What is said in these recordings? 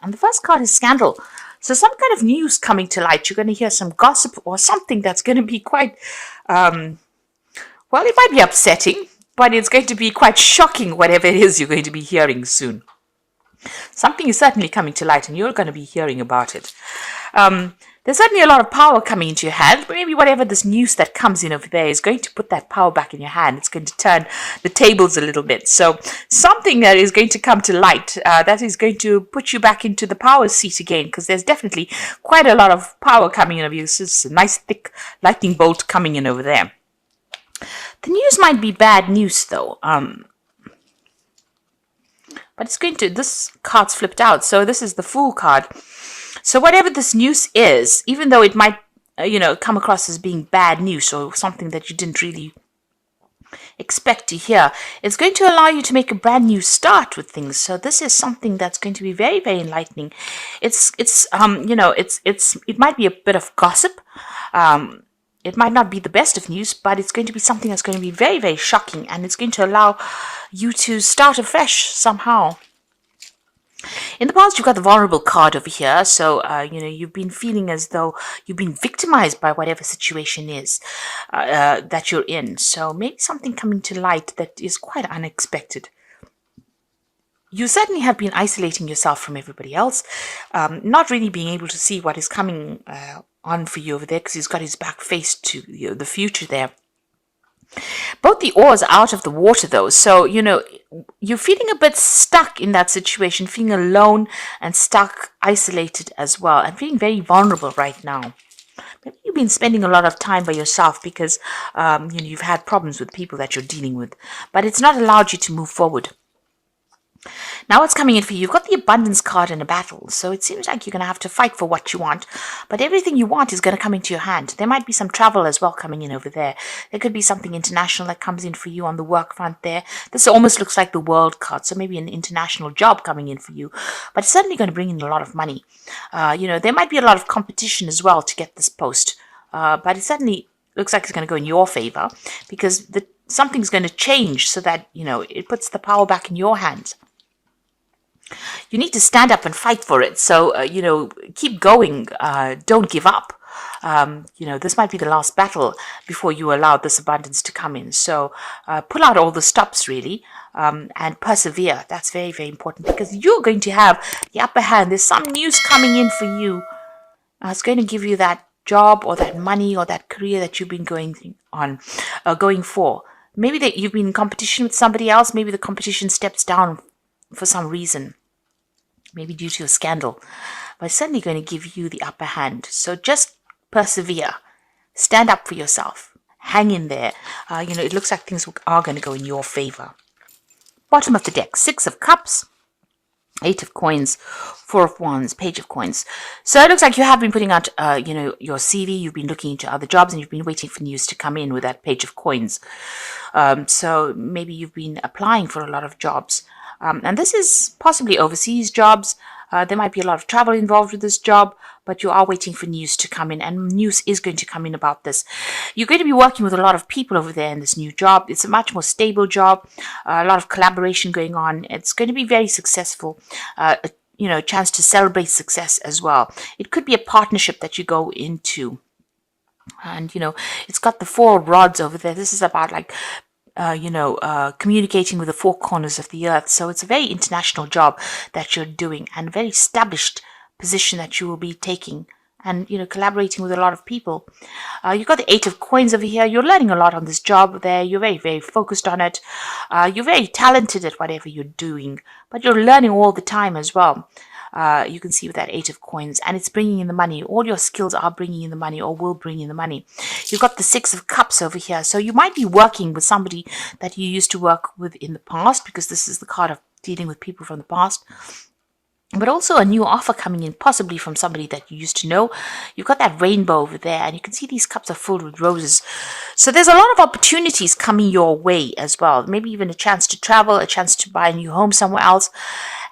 And the first card is scandal. So some kind of news coming to light. You're going to hear some gossip or something that's going to be quite, well, it might be upsetting, but it's going to be quite shocking, whatever it is you're going to be hearing soon. Something is certainly coming to light and you're going to be hearing about it. There's certainly a lot of power coming into your hand, but maybe whatever this news that comes in over there is going to put that power back in your hand. It's going to turn the tables a little bit. So something that is going to come to light, that is going to put you back into the power seat again, because there's definitely quite a lot of power coming in over you. This is a nice thick lightning bolt coming in over there. The news might be bad news though. But it's going to, this card's flipped out. So this is the Fool card. So whatever this news is, even though it might, come across as being bad news or something that you didn't really expect to hear, it's going to allow you to make a brand new start with things. So this is something that's going to be very, very enlightening. It might be a bit of gossip. It might not be the best of news, but it's going to be something that's going to be very, very shocking, and it's going to allow you to start afresh somehow. In the past, you've got the vulnerable card over here. So, you've been feeling as though you've been victimized by whatever situation is that you're in. So maybe something coming to light that is quite unexpected. You certainly have been isolating yourself from everybody else, not really being able to see what is coming on for you over there, because he's got his back faced to the future there. Both the oars are out of the water though, so you're feeling a bit stuck in that situation, feeling alone and stuck, isolated as well, and feeling very vulnerable right now. Maybe you've been spending a lot of time by yourself because you've had problems with people that you're dealing with, but it's not allowed you to move forward. Now what's coming in for you? You've got the abundance card in a battle, so it seems like you're going to have to fight for what you want, but everything you want is going to come into your hand. There might be some travel as well coming in over there. There could be something international that comes in for you on the work front there. This almost looks like the world card, so maybe an international job coming in for you, but it's certainly going to bring in a lot of money. There might be a lot of competition as well to get this post, but it certainly looks like it's going to go in your favor, because something's going to change so that, it puts the power back in your hands. You need to stand up and fight for it. So, keep going. Don't give up. This might be the last battle before you allow this abundance to come in. So, pull out all the stops, really, and persevere. That's very, very important, because you're going to have the upper hand. There's some news coming in for you. It's going to give you that job or that money or that career that you've been going for. Maybe that you've been in competition with somebody else. Maybe the competition steps down for some reason, maybe due to a scandal, but it's certainly going to give you the upper hand. So just persevere, stand up for yourself, hang in there. It looks like things are going to go in your favor. Bottom of the deck, 6 of Cups, 8 of Coins, 4 of Wands, Page of Coins. So it looks like you have been putting out, your CV, you've been looking into other jobs, and you've been waiting for news to come in with that Page of Coins. So maybe you've been applying for a lot of jobs. And this is possibly overseas jobs. There might be a lot of travel involved with this job, but you are waiting for news to come in, and news is going to come in about this. You're going to be working with a lot of people over there in this new job. It's a much more stable job, a lot of collaboration going on. It's going to be very successful. A chance to celebrate success as well. It could be a partnership that you go into. And, it's got the 4 rods over there. This is about communicating with the 4 corners of the earth. So it's a very international job that you're doing, and a very established position that you will be taking, and, collaborating with a lot of people. You've got the 8 of Coins over here. You're learning a lot on this job there. You're very, very focused on it. You're very talented at whatever you're doing, but you're learning all the time as well. You can see with that 8 of Coins, and it's bringing in the money. All your skills are bringing in the money, or will bring in the money. You've got the 6 of Cups over here. So you might be working with somebody that you used to work with in the past, because this is the card of dealing with people from the past. But also a new offer coming in, possibly from somebody that you used to know. You've got that rainbow over there, and you can see these cups are filled with roses. So there's a lot of opportunities coming your way as well. Maybe even a chance to travel, a chance to buy a new home somewhere else,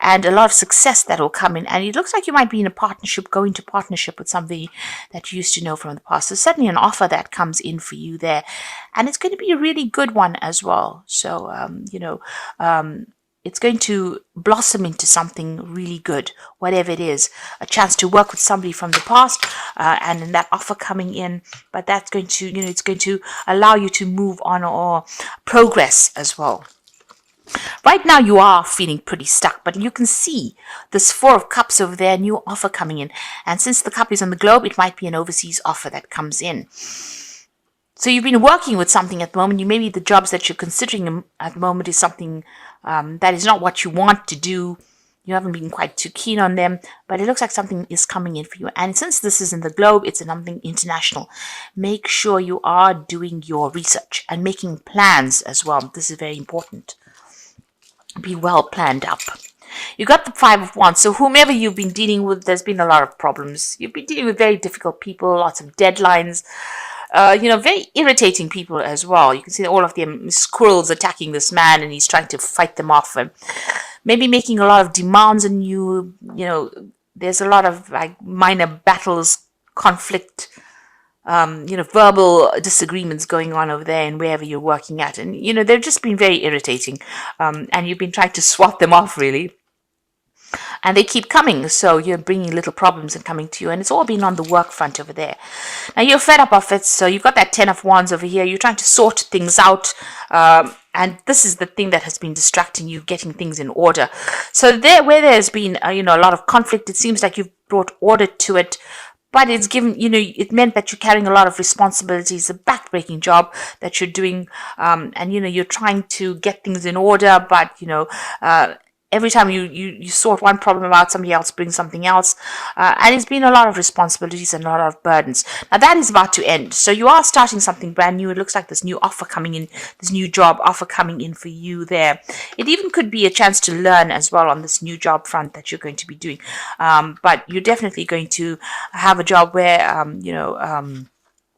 and a lot of success that will come in. And it looks like you might be in a partnership, going to partnership with somebody that you used to know from the past. There's certainly an offer that comes in for you there, and it's going to be a really good one as well. So, it's going to blossom into something really good, whatever it is. A chance to work with somebody from the past, and then that offer coming in. But that's going to, it's going to allow you to move on or progress as well. Right now you are feeling pretty stuck, but you can see this Four of Cups over there, new offer coming in. And since the cup is on the globe, it might be an overseas offer that comes in. So you've been working with something at the moment. Maybe the jobs that you're considering at the moment is something that is not what you want to do. You haven't been quite too keen on them, but it looks like something is coming in for you. And since this is in the globe, it's something international. Make sure you are doing your research and making plans as well. This is very important. Be well planned up. You got the Five of Wands. So whomever you've been dealing with, there's been a lot of problems. You've been dealing with very difficult people, lots of deadlines. Very irritating people as well. You can see all of them squirrels attacking this man, and he's trying to fight them off, and maybe making a lot of demands on you. There's a lot of like minor battles, conflict, verbal disagreements going on over there and wherever you're working at. And, they've just been very irritating. And you've been trying to swat them off, really. And they keep coming, so you're bringing little problems and coming to you, and it's all been on the work front over there. Now you're fed up of it, so you've got that Ten of Wands over here. You're trying to sort things out, and this is the thing that has been distracting you, getting things in order. So where there's been a lot of conflict, it seems like you've brought order to it. But it's given, it meant that you're carrying a lot of responsibilities, a backbreaking job that you're doing, and you're trying to get things in order, but every time you sort one problem out, somebody else brings something else. And it's been a lot of responsibilities and a lot of burdens. Now that is about to end. So you are starting something brand new. It looks like this new offer coming in, this new job offer coming in for you there. It even could be a chance to learn as well on this new job front that you're going to be doing. But you're definitely going to have a job where,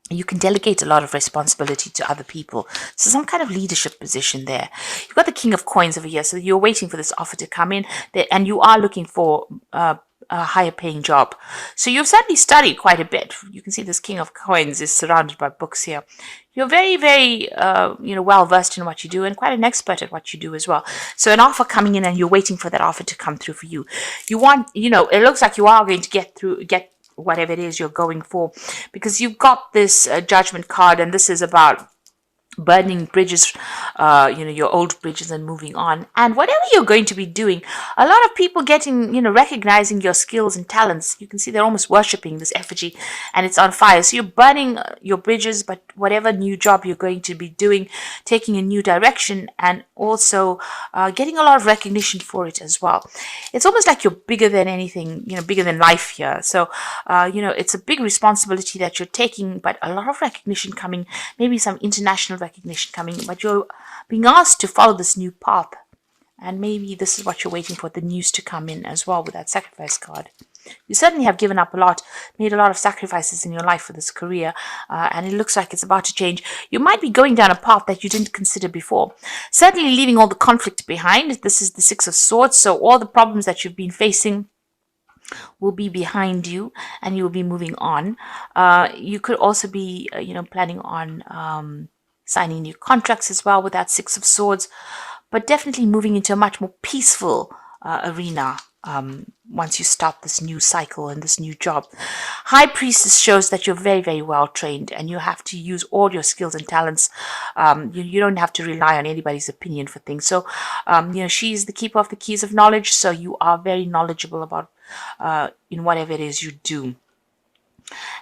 you can delegate a lot of responsibility to other people. So some kind of leadership position there. You've got the King of Coins over here. So you're waiting for this offer to come in, and you are looking for a higher paying job. So you've certainly studied quite a bit. You can see this King of Coins is surrounded by books here. You're very, very, well versed in what you do and quite an expert at what you do as well. So an offer coming in, and you're waiting for that offer to come through for you. You want, it looks like you are going to get whatever it is you're going for, because you've got this Judgment card, and this is about burning bridges, your old bridges, and moving on. And whatever you're going to be doing, a lot of people getting, recognizing your skills and talents. You can see they're almost worshipping this effigy, and it's on fire. So you're burning your bridges, but whatever new job you're going to be doing, taking a new direction, and also getting a lot of recognition for it as well. It's almost like you're bigger than anything, bigger than life here. So, it's a big responsibility that you're taking, but a lot of recognition coming, maybe some international recognition coming, but you're being asked to follow this new path, and maybe this is what you're waiting for, the news to come in as well with that Sacrifice card. You certainly have given up a lot, made a lot of sacrifices in your life for this career, and it looks like it's about to change. You might be going down a path that you didn't consider before, certainly leaving all the conflict behind. This is the Six of Swords, so all the problems that you've been facing will be behind you, and you will be moving on. You could also be planning on signing new contracts as well with that Six of Swords, but definitely moving into a much more peaceful arena once you start this new cycle and this new job. High Priestess shows that you're very, very well trained, and you have to use all your skills and talents. You don't have to rely on anybody's opinion for things. So, she's the keeper of the keys of knowledge, so you are very knowledgeable about in whatever it is you do.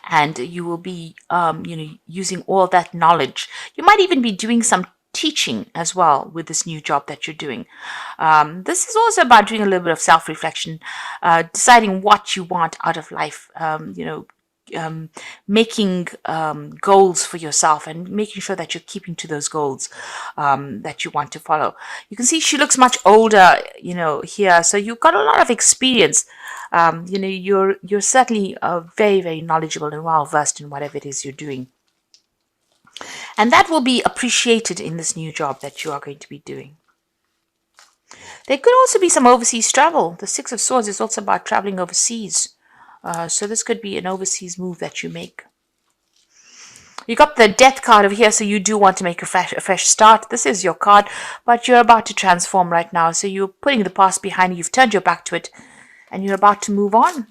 And you will be, using all that knowledge. You might even be doing some teaching as well with this new job that you're doing. This is also about doing a little bit of self-reflection, deciding what you want out of life, making goals for yourself and making sure that you're keeping to those goals that you want to follow. You can see she looks much older, here. So you've got a lot of experience. You're certainly very, very knowledgeable and well versed in whatever it is you're doing. And that will be appreciated in this new job that you are going to be doing. There could also be some overseas travel. The Six of Swords is also about traveling overseas. So this could be an overseas move that you make. You got the death card over here, so you do want to make a fresh start. This is your card, but you're about to transform right now. So you're putting the past behind you. You've turned your back to it, and you're about to move on.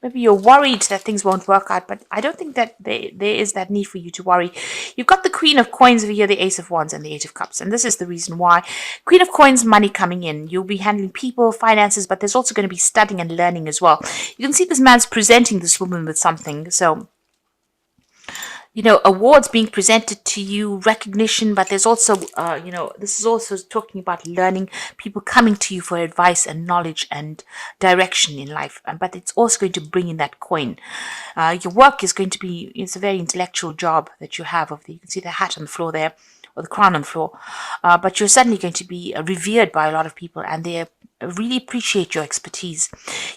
Maybe you're worried that things won't work out, but I don't think that there is that need for you to worry. You've got the Queen of Coins over here, the Ace of Wands, and the Eight of Cups. And this is the reason why. Queen of Coins, money coming in. You'll be handling people, finances, but there's also going to be studying and learning as well. You can see this man's presenting this woman with something. So, you know, awards being presented to you, recognition, but there's also, you know, this is also talking about learning, people coming to you for advice and knowledge and direction in life. But it's also going to bring in that coin. Your work is going to be, it's a very intellectual job that you have over there. You can see the hat on the floor there, or the crown on the floor. But you're suddenly going to be revered by a lot of people, and they really appreciate your expertise.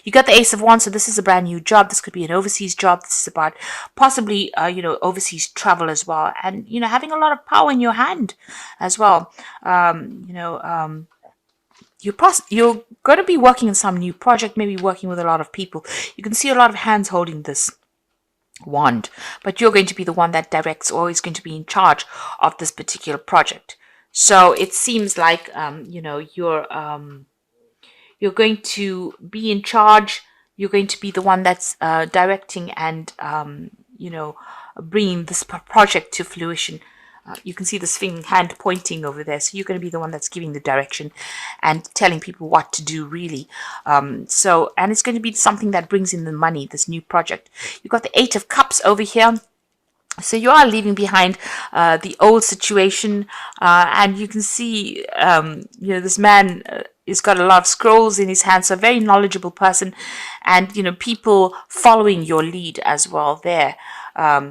You got the Ace of Wands, so this is a brand new job. This could be an overseas job. This is about possibly, you know, overseas travel as well, and you know, having a lot of power in your hand as well. You know, you're going to be working on some new project, maybe working with a lot of people. You can see a lot of hands holding this wand, but you're going to be the one that directs, or is going to be in charge of this particular project. So it seems like, you know, you're going to be in charge. You're going to be the one that's directing and, you know, bringing this project to fruition. You can see this hand pointing over there. So you're going to be the one that's giving the direction and telling people what to do, really. And it's going to be something that brings in the money, this new project. You've got the Eight of Cups over here. So you are leaving behind the old situation, and you can see, you know, this man has got a lot of scrolls in his hand, so a very knowledgeable person, and, you know, people following your lead as well there.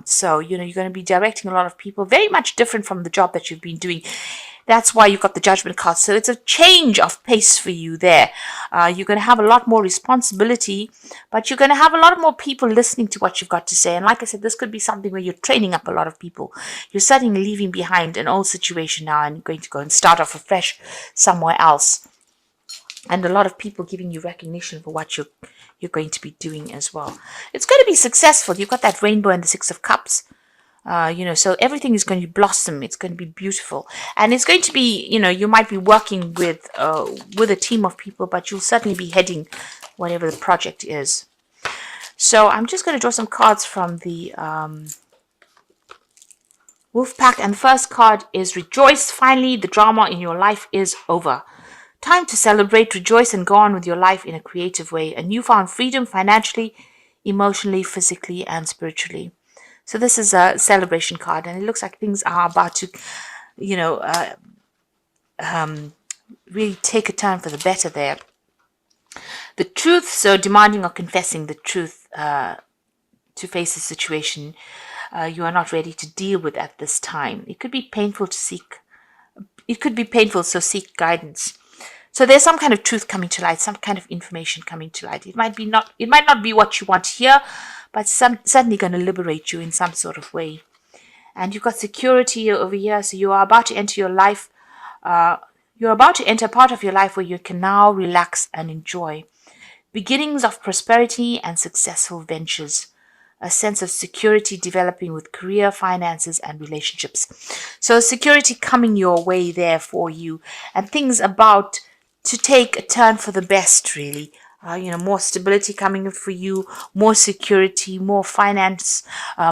So, you know, you're going to be directing a lot of people, very much different from the job that you've been doing. That's why you've got the Judgment card. So it's a change of pace for you there. You're going to have a lot more responsibility, but you're going to have a lot more people listening to what you've got to say. And like I said, this could be something where you're training up a lot of people. You're suddenly leaving behind an old situation now and going to go and start off afresh somewhere else. And a lot of people giving you recognition for what you're going to be doing as well. It's going to be successful. You've got that rainbow and the Six of Cups. You know, so everything is going to blossom. It's going to be beautiful, and it's going to be, you know, you might be working with a team of people, but you'll certainly be heading whatever the project is. So I'm just going to draw some cards from the Wolf Pack, and the first card is Rejoice. Finally, the drama in your life is over. Time to celebrate, rejoice, and go on with your life in a creative way. A newfound freedom financially, emotionally, physically, and spiritually. So this is a celebration card, and it looks like things are about to, you know, really take a turn for the better there. The truth, so demanding or confessing the truth to face a situation you are not ready to deal with at this time. It could be painful to seek. It could be painful, so seek guidance. So there's some kind of truth coming to light, some kind of information coming to light. It might not be what you want to hear, but certainly going to liberate you in some sort of way. And you've got security over here, so you are about to enter your life. You're about to enter a part of your life where you can now relax and enjoy. Beginnings of prosperity and successful ventures. A sense of security developing with career, finances, and relationships. So security coming your way there for you, and things about to take a turn for the best, really. You know, more stability coming for you, more security, more finance,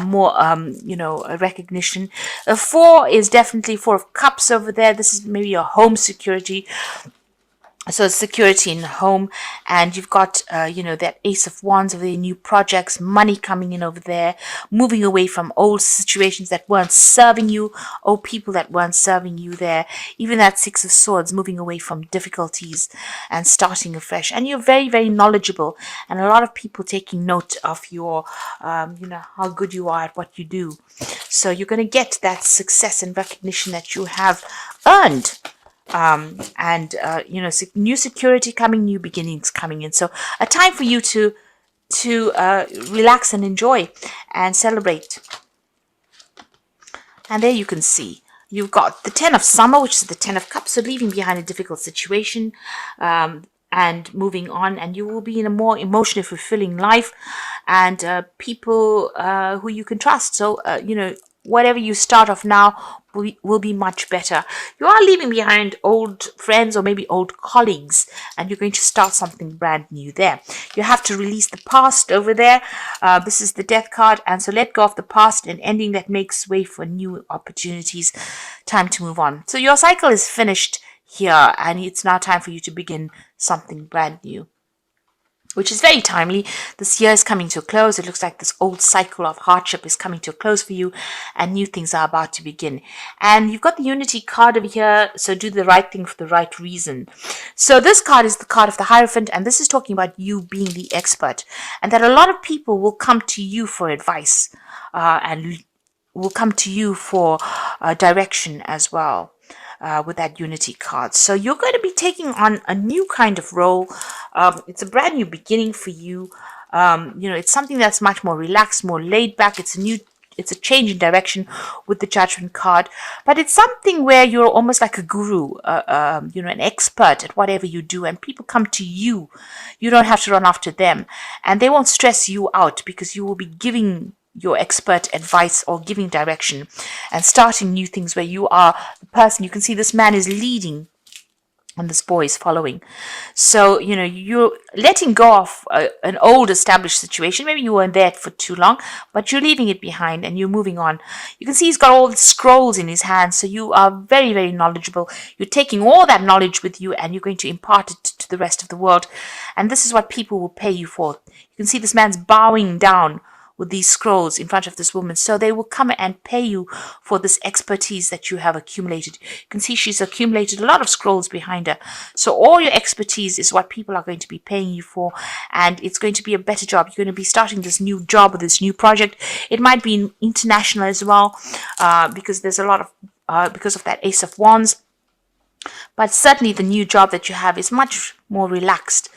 more, you know, recognition. 4 is definitely 4 of Cups over there. This is maybe your home security. So security in the home, and you've got, you know, that Ace of Wands over there, new projects, money coming in over there, moving away from old situations that weren't serving you, old people that weren't serving you there. Even that Six of Swords, moving away from difficulties and starting afresh. And you're very, very knowledgeable, and a lot of people taking note of your, you know, how good you are at what you do. So you're going to get that success and recognition that you have earned. You know, new security coming, new beginnings coming in. So a time for you to relax and enjoy and celebrate. And there you can see you've got the 10 of Summer, which is the 10 of Cups, so leaving behind a difficult situation. and moving on, and you will be in a more emotionally fulfilling life, and people who you can trust. So whatever you start off now will be much better. You are leaving behind old friends or maybe old colleagues, and you're going to start something brand new there. You have to release the past over there. This is the death card, and so let go of the past and ending that makes way for new opportunities. Time to move on. So your cycle is finished here, and it's now time for you to begin something brand new, which is very timely. This year is coming to a close. It looks like this old cycle of hardship is coming to a close for you, and new things are about to begin. And you've got the Unity card over here, so do the right thing for the right reason. So this card is the card of the Hierophant, and this is talking about you being the expert, and that a lot of people will come to you for advice, and will come to you for direction as well. With that Unity card. So you're going to be taking on a new kind of role. It's a brand new beginning for you. It's something that's much more relaxed, more laid back. It's a change in direction with the Judgment card, but it's something where you're almost like a guru, an expert at whatever you do, and people come to you. You don't have to run after them, and they won't stress you out because you will be giving your expert advice or giving direction and starting new things where you are the person. You can see this man is leading and this boy is following. So, you're letting go of an old established situation. Maybe you weren't there for too long, but you're leaving it behind and you're moving on. You can see he's got all the scrolls in his hands. So you are very, very knowledgeable. You're taking all that knowledge with you and you're going to impart it to the rest of the world. And this is what people will pay you for. You can see this man's bowing down with these scrolls in front of this woman. So they will come and pay you for this expertise that you have accumulated. You can see she's accumulated a lot of scrolls behind her. So all your expertise is what people are going to be paying you for. And it's going to be a better job. You're going to be starting this new job or this new project. It might be international as well, because there's a lot of, because of that Ace of Wands. But certainly the new job that you have is much more relaxed.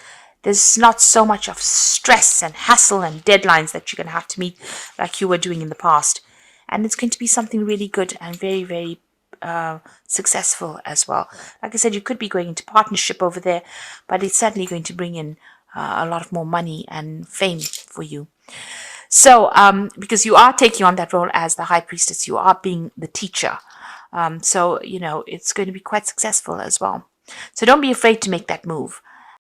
There's not so much of stress and hassle and deadlines that you're going to have to meet like you were doing in the past. And it's going to be something really good and very, very successful as well. Like I said, you could be going into partnership over there, but it's certainly going to bring in a lot of more money and fame for you. So, because you are taking on that role as the High Priestess, you are being the teacher. So, it's going to be quite successful as well. So don't be afraid to make that move.